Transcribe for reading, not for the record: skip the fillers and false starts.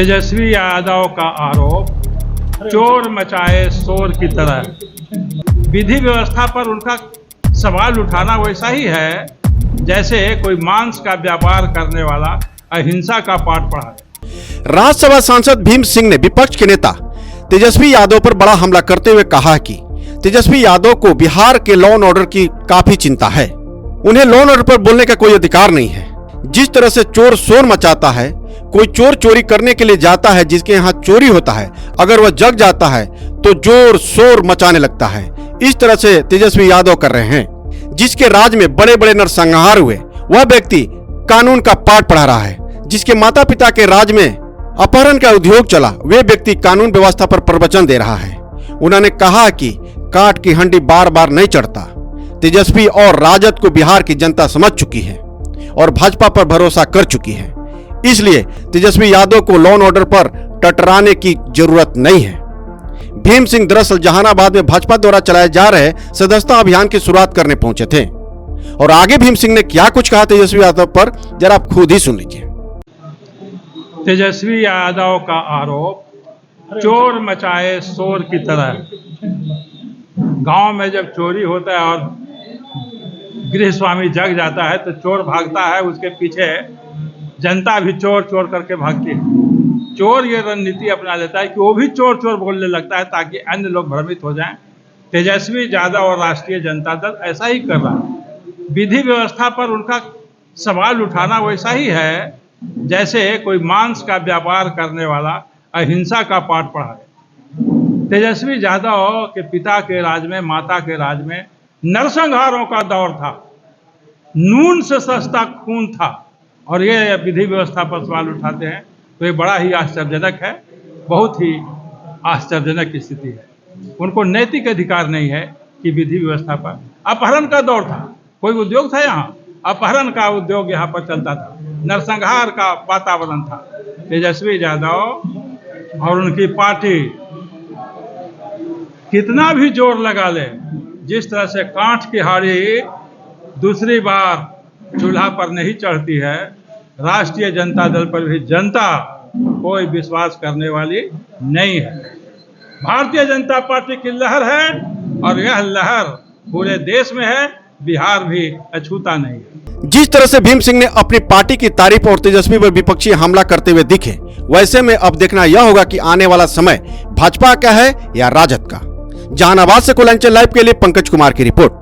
तेजस्वी यादव का आरोप चोर मचाए शोर की तरह। विधि व्यवस्था पर उनका सवाल उठाना वैसा ही है जैसे कोई मांस का व्यापार करने वाला अहिंसा का पाठ पढ़ा है। राज्यसभा सांसद भीम सिंह ने विपक्ष के नेता तेजस्वी यादव पर बड़ा हमला करते हुए कहा कि तेजस्वी यादव को बिहार के लॉ एंड ऑर्डर की काफी चिंता है। उन्हें लॉ एंड ऑर्डर पर बोलने का कोई अधिकार नहीं है। जिस तरह से चोर शोर मचाता है, कोई चोर चोरी करने के लिए जाता है, जिसके यहाँ चोरी होता है, अगर वह जग जाता है तो जोर शोर मचाने लगता है। इस तरह से तेजस्वी यादव कर रहे हैं। जिसके राज में बड़े बड़े नरसंहार हुए, वह व्यक्ति कानून का पाठ पढ़ा रहा है। जिसके माता पिता के राज में अपहरण का उद्योग चला, वे व्यक्ति कानून व्यवस्था पर प्रवचन दे रहा है। उन्होंने कहा कि काठ की हंडी बार बार नहीं चढ़ता। तेजस्वी और राजद को बिहार की जनता समझ चुकी है और भाजपा पर भरोसा कर चुकी है। इसलिए तेजस्वी यादव को लॉ एंड ऑर्डर पर टटराने की जरूरत नहीं है। भीम सिंह दरअसल जहानाबाद में भाजपा द्वारा चलाए जा रहे सदस्यता अभियान की शुरुआत करने पहुंचे थे और आगे भीम सिंह ने क्या कुछ कहा तेजस्वी यादव पर, जरा आप खुद ही सुन लीजिए। तेजस्वी यादव का आरोप चोर मचाए शोर की तरह। गांव में जब चोरी होता है और गृह स्वामी जग जाता है तो चोर भागता है, उसके पीछे जनता भी चोर चोर करके भागती है। चोर ये रणनीति अपना लेता है कि वो भी चोर चोर बोलने लगता है ताकि अन्य लोग भ्रमित हो जाएं। तेजस्वी यादव और राष्ट्रीय जनता दल ऐसा ही कर रहा है। विधि व्यवस्था पर उनका सवाल उठाना वैसा ही है जैसे कोई मांस का व्यापार करने वाला अहिंसा का पाठ पढ़ा है। तेजस्वी यादव के पिता के राज में, माता के राज में नरसंहारों का दौर था। नून से सस्ता खून था और ये विधि व्यवस्था पर सवाल उठाते हैं तो ये बड़ा ही आश्चर्यजनक है। बहुत ही आश्चर्यजनक स्थिति है। उनको नैतिक अधिकार नहीं है कि विधि व्यवस्था पर अपहरण का दौर था। कोई उद्योग था यहाँ, अपहरण का उद्योग यहाँ पर चलता था, नरसंहार का वातावरण था। तेजस्वी यादव और उनकी पार्टी कितना भी जोर लगा ले, जिस तरह से कांठ की हाड़ी दूसरी बार चूल्हा पर नहीं चढ़ती है, राष्ट्रीय जनता दल पर भी जनता कोई विश्वास करने वाली नहीं है। भारतीय जनता पार्टी की लहर है और यह लहर पूरे देश में है, बिहार भी अछूता नहीं है। जिस तरह से भीम सिंह ने अपनी पार्टी की तारीफ और तेजस्वी पर विपक्षी हमला करते हुए दिखे, वैसे में अब देखना यह होगा कि आने वाला समय भाजपा का है या राजद का। जहानाबाद से कोलांचल लाइव के लिए पंकज कुमार की रिपोर्ट।